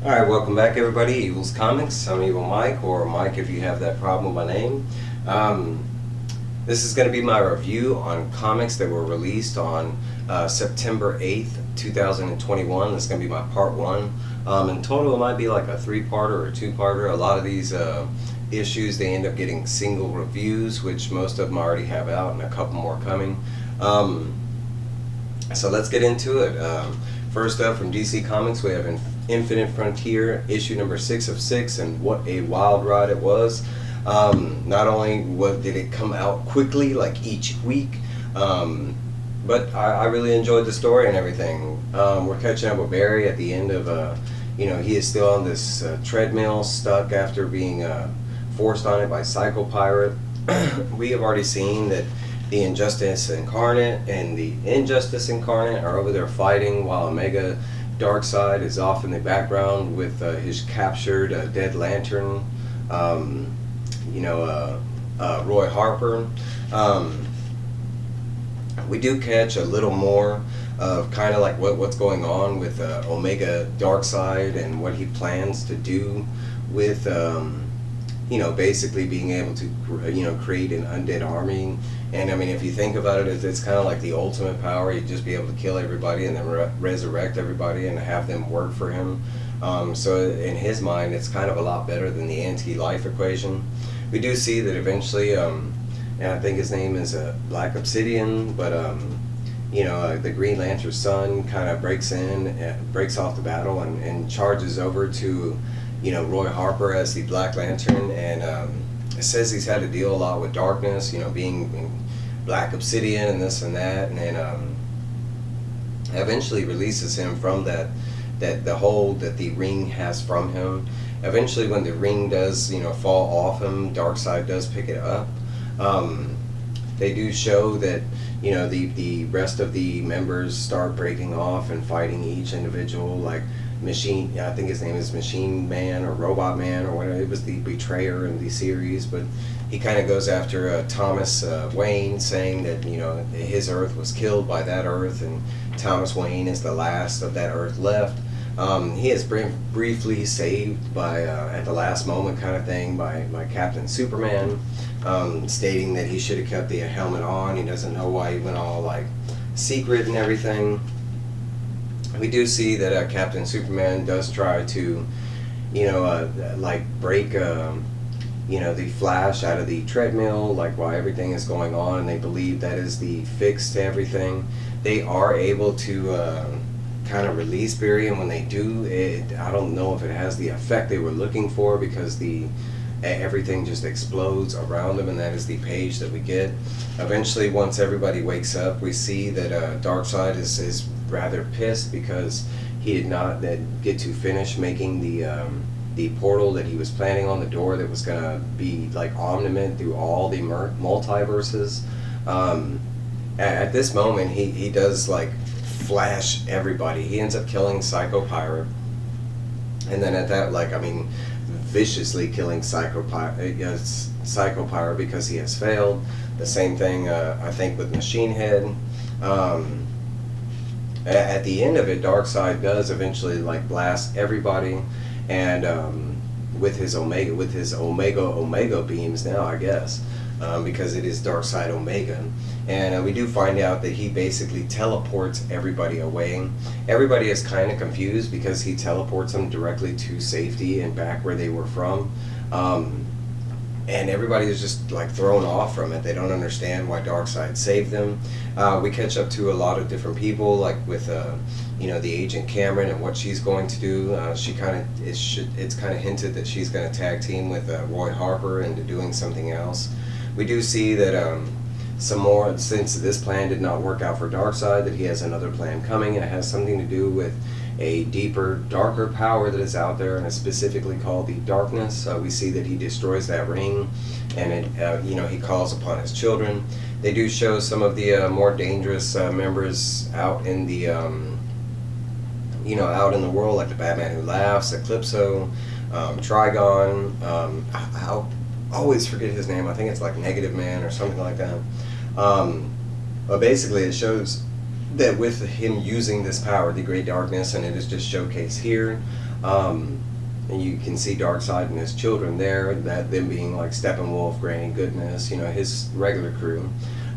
Alright, welcome back everybody. Evil's Comics. I'm Evil Mike, or Mike if you have that problem with my name. This is going to be my review on comics that were released on September 8th, 2021. This is going to be my part one. In total, it might be like a three-parter or a two-parter. A lot of these issues, they end up getting single reviews, which most of them I already have out, and a couple more coming. So let's get into it. First up, from DC Comics, we have Infinte Frontier, issue number 6 of 6, and what a wild ride it was. Not only did it come out quickly, like each week, but I really enjoyed the story and everything. We're catching up with Barry at the end of, he is still on this treadmill, stuck after being forced on it by Psycho Pirate. We have already seen that the Injustice Incarnate and the Injustice Incarnate are over there fighting, while Omega Darkseid is off in the background with his captured Dead Lantern, Roy Harper. We do catch a little more of kind of like what's going on with Omega Darkseid and what he plans to do with basically being able to create an undead army. And I mean, if you think about it, it's kind of like the ultimate power. You'd just be able to kill everybody and then resurrect everybody and have them work for him. So in his mind, it's kind of a lot better than the anti-life equation. We do see that eventually, and I think his name is Black Obsidian, but the Green Lantern's son kind of breaks off the battle and charges over to Roy Harper as the Black Lantern, and it says he's had to deal a lot with darkness, being Black Obsidian and this and that, and then eventually releases him from that the hold that the ring has from him. Eventually, when the ring does fall off him, Darkseid does pick it up. They do show that the rest of the members start breaking off and fighting each individual, like Machine, I think his name is Machine Man or Robot Man or whatever. It was the betrayer in the series, but he kind of goes after Thomas Wayne, saying that his Earth was killed by that Earth, and Thomas Wayne is the last of that Earth left. He is briefly saved by at the last moment kind of thing by Captain Superman, stating that he should have kept the helmet on. He doesn't know why he went all like secret and everything. We do see that Captain Superman does try to, break, the Flash out of the treadmill, like while everything is going on, and they believe that is the fix to everything. They are able to kind of release Barry, and when they do, I don't know if it has the effect they were looking for, because everything just explodes around them, and that is the page that we get. Eventually, once everybody wakes up, we see that Darkseid is rather pissed because he did not get to finish making the portal that he was planning on, the door that was gonna be like omniment through all the multiverses. At this moment, he does like flash everybody. He ends up killing Psycho Pirate, and then at that, viciously killing Psycho Pirate because he has failed. The same thing, I think, with Machine Head. At the end of it, Darkseid does eventually blast everybody, and with his Omega beams now, I guess, because it is Darkseid Omega. And we do find out that he basically teleports everybody away. Everybody is kind of confused because he teleports them directly to safety and back where they were from. And everybody is just thrown off from it. They don't understand why Darkseid saved them. We catch up to a lot of different people, with the Agent Cameron and what she's going to do. It's kind of hinted that she's going to tag team with Roy Harper into doing something else. We do see that some more, since this plan did not work out for Darkseid, that he has another plan coming, and it has something to do with a deeper, darker power that is out there, and it's specifically called the Darkness. We see that he destroys that ring, and he calls upon his children. They do show some of the more dangerous members out in the out in the world, like the Batman Who Laughs, Eclipso, Trigon. I always forget his name. I think it's Negative Man or something like that. But basically, it shows that with him using this power, the Great Darkness, and it is just showcased here. And you can see Darkseid and his children there, that them being like Steppenwolf, Granny Goodness, you know, his regular crew.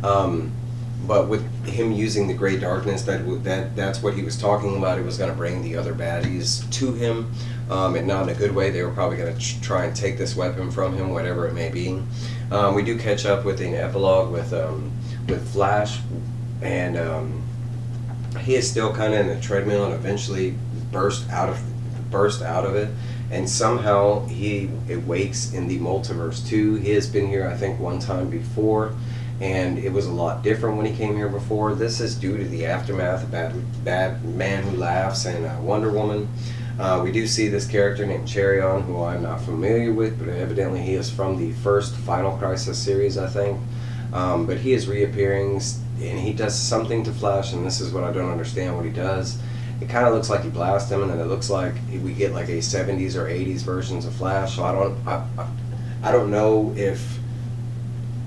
But with him using the Great Darkness, that's what he was talking about. It was going to bring the other baddies to him, and not in a good way. They were probably going to try and take this weapon from him, whatever it may be. We do catch up with an epilogue with Flash, and he is still kind of in the treadmill, and eventually burst out of it. And somehow he awakes in the multiverse too. He has been here, I think, one time before, and it was a lot different when he came here before. This is due to the aftermath of Batman Who Laughs and Wonder Woman. We do see this character named Cherion, who I'm not familiar with, but evidently he is from the first Final Crisis series, I think. But he is reappearing, and he does something to Flash, and this is what I don't understand what he does. It kind of looks like he blasts him, and then it looks like we get like a 70s or 80s versions of Flash. So I don't know if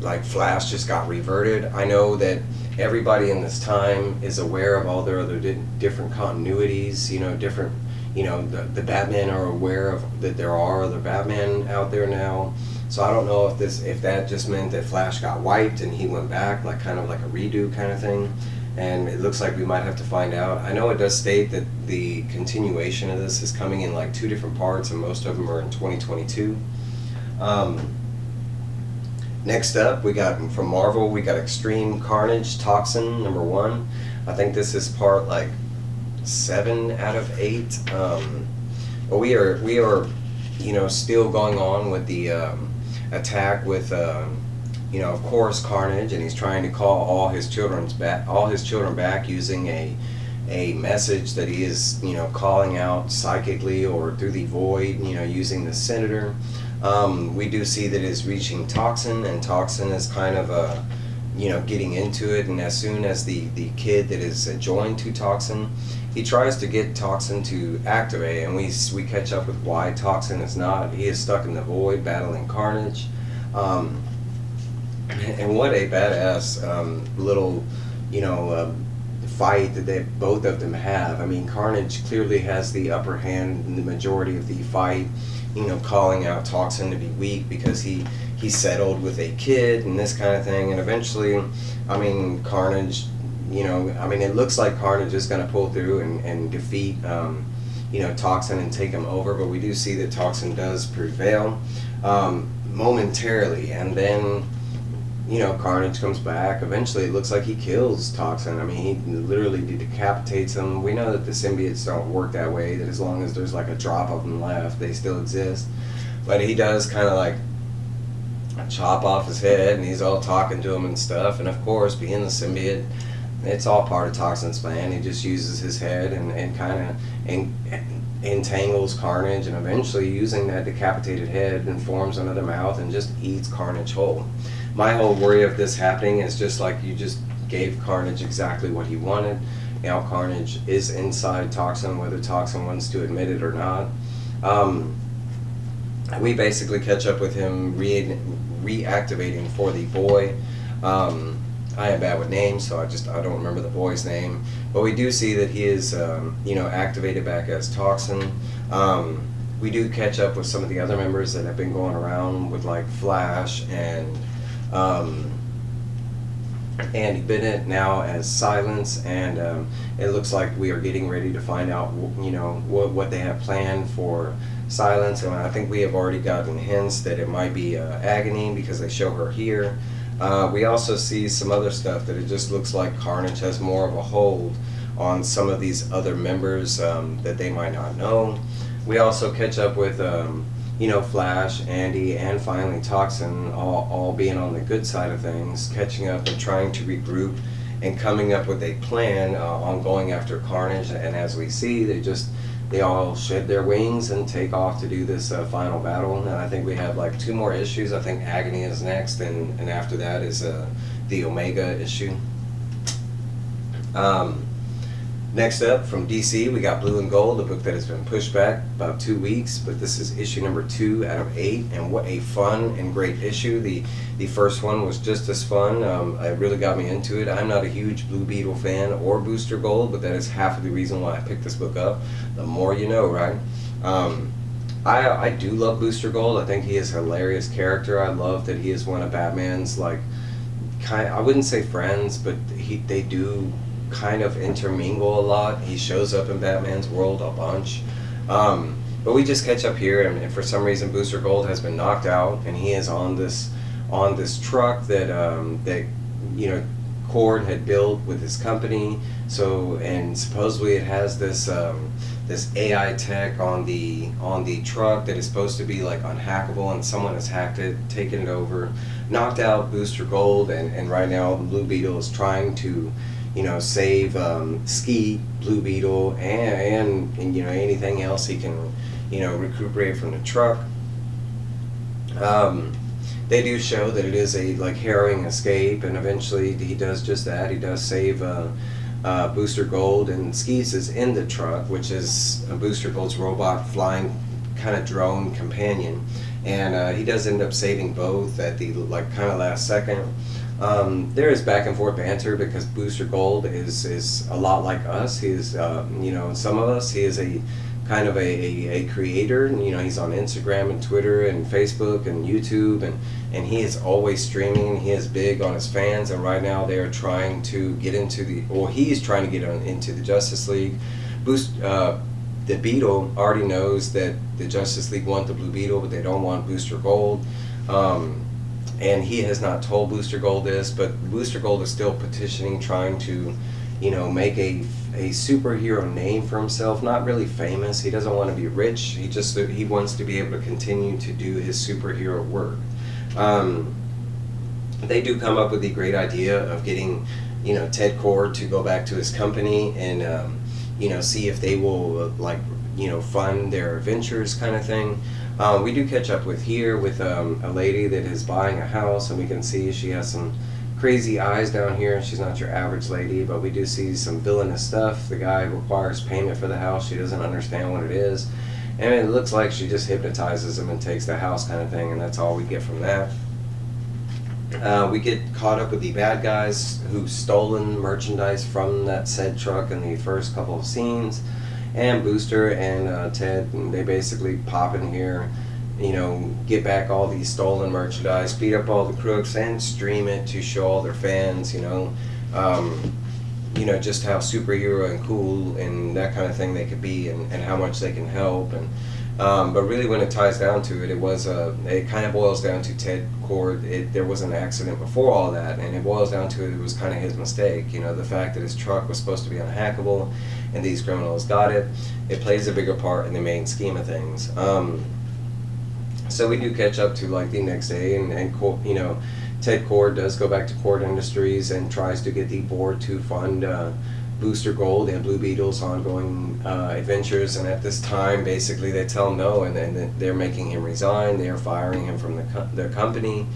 like Flash just got reverted. I know that everybody in this time is aware of all their other different continuities. You know, different. You know, the Batman are aware of that there are other Batman out there now. So I don't know if that just meant that Flash got wiped and he went back, like kind of like a redo kind of thing. And it looks like we might have to find out. I know it does state that the continuation of this is coming in like 2 different parts, and most of them are in 2022. Next up, we got from Marvel, we got Extreme Carnage Toxin #1. I think this is part like 7 out of 8. But we are you know, still going on with the attack with you know, of course, Carnage, and he's trying to call all his children back using a message that he is, you know, calling out psychically or through the void, you know, using the Senator. We do see that it's reaching Toxin, and Toxin is kind of you know, getting into it, and as soon as the kid that is joined to Toxin, he tries to get Toxin to activate, and we catch up with why Toxin is not. He is stuck in the void battling Carnage. And what a badass little, you know, fight that both of them have. I mean, Carnage clearly has the upper hand in the majority of the fight, you know, calling out Toxin to be weak because he settled with a kid and this kind of thing. And eventually, I mean, Carnage, you know, I mean, it looks like Carnage is going to pull through and defeat, you know, Toxin and take him over. But we do see that Toxin does prevail momentarily, and then, you know, Carnage comes back. Eventually, it looks like he kills Toxin. I mean, he literally decapitates him. We know that the symbiotes don't work that way, that as long as there's like a drop of them left, they still exist. But he does kind of like chop off his head, and he's all talking to him and stuff. And of course, being the symbiote, it's all part of Toxin's plan. He just uses his head and kind of entangles Carnage, and eventually, using that decapitated head, and forms another mouth and just eats Carnage whole. My whole worry of this happening is just like you just gave Carnage exactly what he wanted. Now Carnage is inside Toxin, whether Toxin wants to admit it or not. We basically catch up with him reactivating for the boy. I am bad with names, so I don't remember the boy's name. But we do see that he is, you know, activated back as Toxin. We do catch up with some of the other members that have been going around with like Flash and Andy Bennett now as Silence, and it looks like we are getting ready to find out, you know, what they have planned for Silence. And I think we have already gotten hints that it might be Agony, because they show her here. We also see some other stuff that it just looks like Carnage has more of a hold on some of these other members that they might not know. We also catch up with you know, Flash, Andy, and finally Toxin all being on the good side of things, catching up and trying to regroup and coming up with a plan on going after Carnage. And as we see, they all shed their wings and take off to do this final battle. And I think we have like 2 more issues. I think Agony is next, and after that is the Omega issue. Next up from DC, we got Blue and Gold, a book that has been pushed back about 2 weeks, but this is issue number 2 out of 8, and what a fun and great issue. The first one was just as fun. It really got me into it. I'm not a huge Blue Beetle fan or Booster Gold, but that is half of the reason why I picked this book up. The more you know, right? I do love Booster Gold. I think he is a hilarious character. I love that he is one of Batman's, like, I wouldn't say friends, but they do kind of intermingle a lot. He shows up in Batman's world a bunch. But we just catch up here, and for some reason Booster Gold has been knocked out, and he is on this truck that Cord had built with his company. So, and supposedly it has this AI tech on the truck that is supposed to be like unhackable, and someone has hacked it, taken it over, knocked out Booster Gold, and right now Blue Beetle is trying to save Skeet, Blue Beetle, and anything else he can recuperate from the truck. They do show that it is a harrowing escape, and eventually he does just that. He does save Booster Gold, and Skeets is in the truck, which is Booster Gold's robot flying kind of drone companion, and he does end up saving both at the kind of last second. There is back and forth banter because Booster Gold is a lot like us. He is, some of us, he is a kind of a creator, and he's on Instagram and Twitter and Facebook and YouTube, and he is always streaming. He is big on his fans, and right now they are trying to get into he's trying to get into the Justice League. The Beetle already knows that the Justice League want the Blue Beetle, but they don't want Booster Gold. And he has not told Booster Gold this, but Booster Gold is still petitioning, trying to, make a superhero name for himself. Not really famous. He doesn't want to be rich. He wants to be able to continue to do his superhero work. They do come up with the great idea of getting, Ted Cord to go back to his company and, see if they will fund their adventures, kind of thing. We do catch up with a lady that is buying a house, and we can see she has some crazy eyes down here. She's not your average lady, but we do see some villainous stuff. The guy requires payment for the house. She doesn't understand what it is, and it looks like she just hypnotizes him and takes the house, kind of thing, and that's all we get from that. We get caught up with the bad guys who've stolen merchandise from that said truck in the first couple of scenes. And Booster and Ted, they basically pop in here, get back all these stolen merchandise, beat up all the crooks, and stream it to show all their fans, just how superhero and cool and that kind of thing they could be, and how much they can help. And but really, when it ties down to it, it kind of boils down to Ted Cord. There was an accident before all that, and it boils down to it was kind of his mistake. The fact that his truck was supposed to be unhackable, and these criminals got it. It plays a bigger part in the main scheme of things. So we do catch up to the next day, and Ted Cord does go back to Cord Industries and tries to get the board to fund Booster Gold and Blue Beetle's ongoing adventures, and at this time basically they tell him no, and then they're making him resign. They are firing him from their company.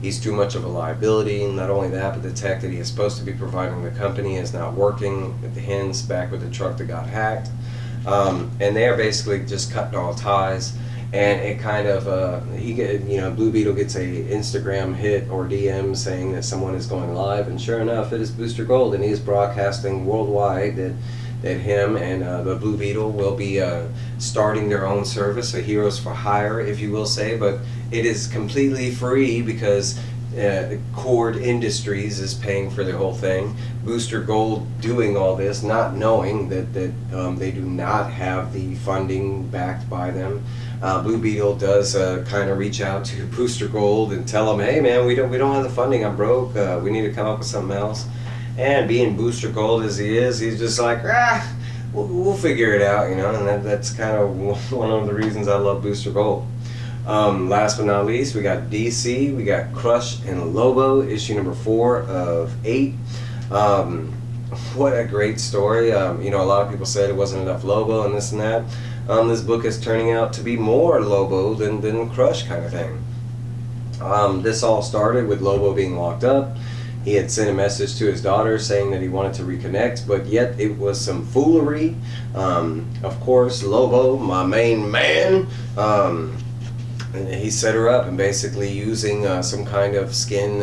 He's too much of a liability. Not only that, but the tech that he is supposed to be providing the company is not working, hence back with the truck that got hacked. And they are basically just cutting all ties, and it kind of Blue Beetle gets a Instagram hit or DM saying that someone is going live, and sure enough, it is Booster Gold, and he is broadcasting worldwide that him and the Blue Beetle will be starting their own service, a Heroes for Hire, if you will say, but it is completely free because Cord Industries is paying for the whole thing. Booster Gold doing all this, not knowing that they do not have the funding backed by them. Blue Beetle does kind of reach out to Booster Gold and tell him, hey man, we don't have the funding, I'm broke, we need to come up with something else. And being Booster Gold as he is, he's just like, we'll figure it out, and that's kind of one of the reasons I love Booster Gold. Last but not least, we got DC, we got Crush and Lobo, issue number 4 of 8. What a great story. A lot of people said it wasn't enough Lobo and this and that. This book is turning out to be more Lobo than Crush, kind of thing. This all started with Lobo being locked up. He had sent a message to his daughter saying that he wanted to reconnect, but yet it was some foolery. Of course, Lobo, my main man, and he set her up and basically using some kind of skin,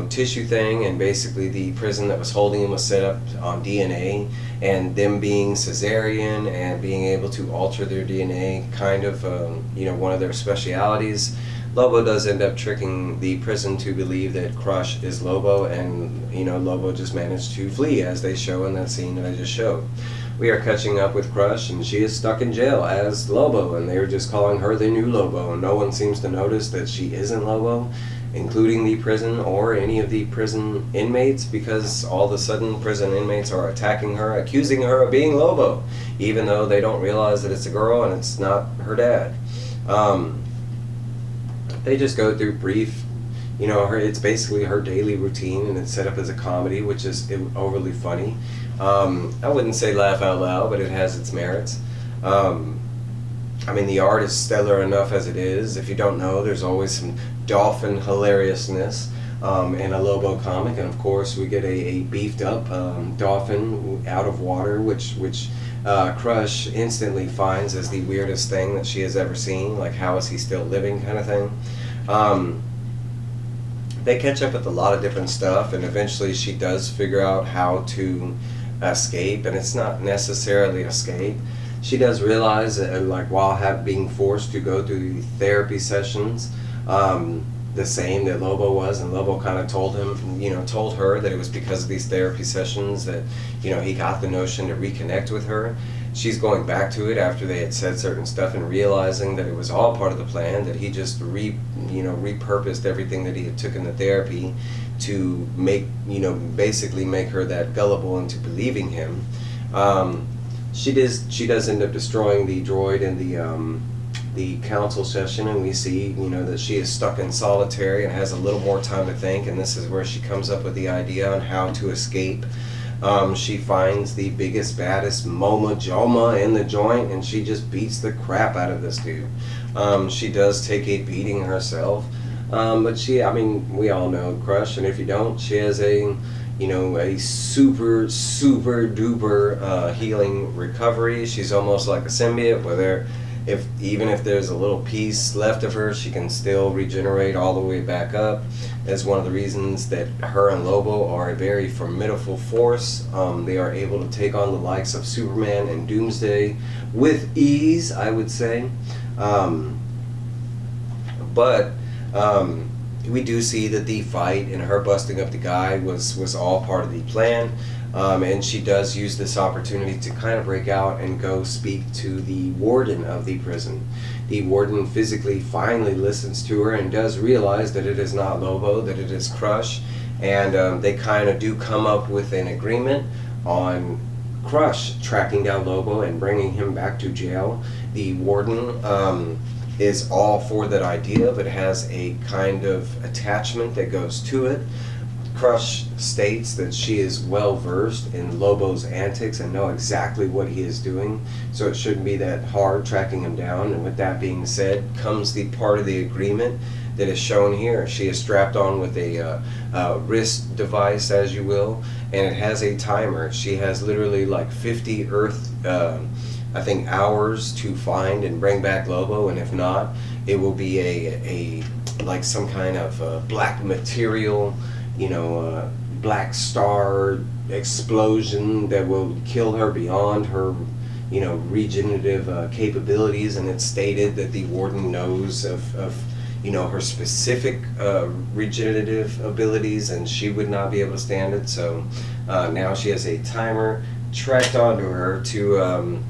tissue thing, and basically the prison that was holding him was set up on DNA, and them being cesarean and being able to alter their DNA, kind of, one of their specialities. Lobo does end up tricking the prison to believe that Crush is Lobo, and Lobo just managed to flee, as they show in that scene that I just showed. We are catching up with Crush, and she is stuck in jail as Lobo, and they are just calling her the new Lobo, and no one seems to notice that she isn't Lobo, including the prison or any of the prison inmates, because all of a sudden prison inmates are attacking her, accusing her of being Lobo, even though they don't realize that it's a girl and it's not her dad. They just go through brief, it's basically her daily routine, and it's set up as a comedy, which is overly funny. I wouldn't say laugh out loud, but it has its merits. The art is stellar enough as it is. If you don't know, there's always some dolphin hilariousness in a Lobo comic, and of course we get a beefed up dolphin out of water, which Crush instantly finds as the weirdest thing that she has ever seen, like how is he still living kind of thing. They catch up with a lot of different stuff, and eventually she does figure out how to escape, and it's not necessarily escape. She does realize that, while being forced to go through the therapy sessions, the same that Lobo was, and Lobo kind of told her that it was because of these therapy sessions that, he got the notion to reconnect with her. She's going back to it after they had said certain stuff and realizing that it was all part of the plan, that he just repurposed everything that he had took in the therapy to make, basically make her that gullible into believing him. She does end up destroying the droid in the council session, and we see that she is stuck in solitary and has a little more time to think, and this is where she comes up with the idea on how to escape. She finds the biggest, baddest Moma Joma in the joint, and she just beats the crap out of this dude. She does take a beating herself, but we all know Crush, and if you don't, she has a super duper healing recovery. She's almost like a symbiote, where even if there's a little piece left of her, she can still regenerate all the way back up. That's one of the reasons that her and Lobo are a very formidable force. They are able to take on the likes of Superman and Doomsday with ease, I would say. But we do see that the fight and her busting up the guy was all part of the plan. And she does use this opportunity to kind of break out and go speak to the warden of the prison. The warden physically finally listens to her and does realize that it is not Lobo, that it is Crush, and they kind of do come up with an agreement on Crush tracking down Lobo and bringing him back to jail. The warden is all for that idea, but has a kind of attachment that goes to it. Crush states that she is well versed in Lobo's antics and know exactly what he is doing, so it shouldn't be that hard tracking him down. And with that being said, comes the part of the agreement that is shown here. She is strapped on with a wrist device, as you will, and it has a timer. She has literally like 50 Earth, hours to find and bring back Lobo, and if not, it will be a like some kind of black material, black star explosion that will kill her beyond her, regenerative capabilities. And it's stated that the warden knows of her specific regenerative abilities, and she would not be able to stand it. So now she has a timer tracked onto her to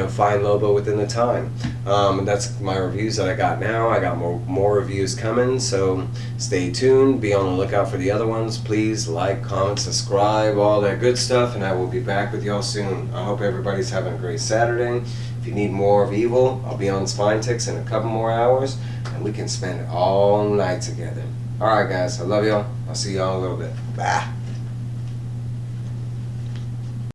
find Lobo within the time. That's my reviews that I got now. I got more reviews coming, so stay tuned. Be on the lookout for the other ones. Please like, comment, subscribe, all that good stuff, and I will be back with y'all soon. I hope everybody's having a great Saturday. If you need more of Evil, I'll be on Spinetix in a couple more hours, and we can spend all night together. Alright guys, I love y'all. I'll see y'all in a little bit. Bye.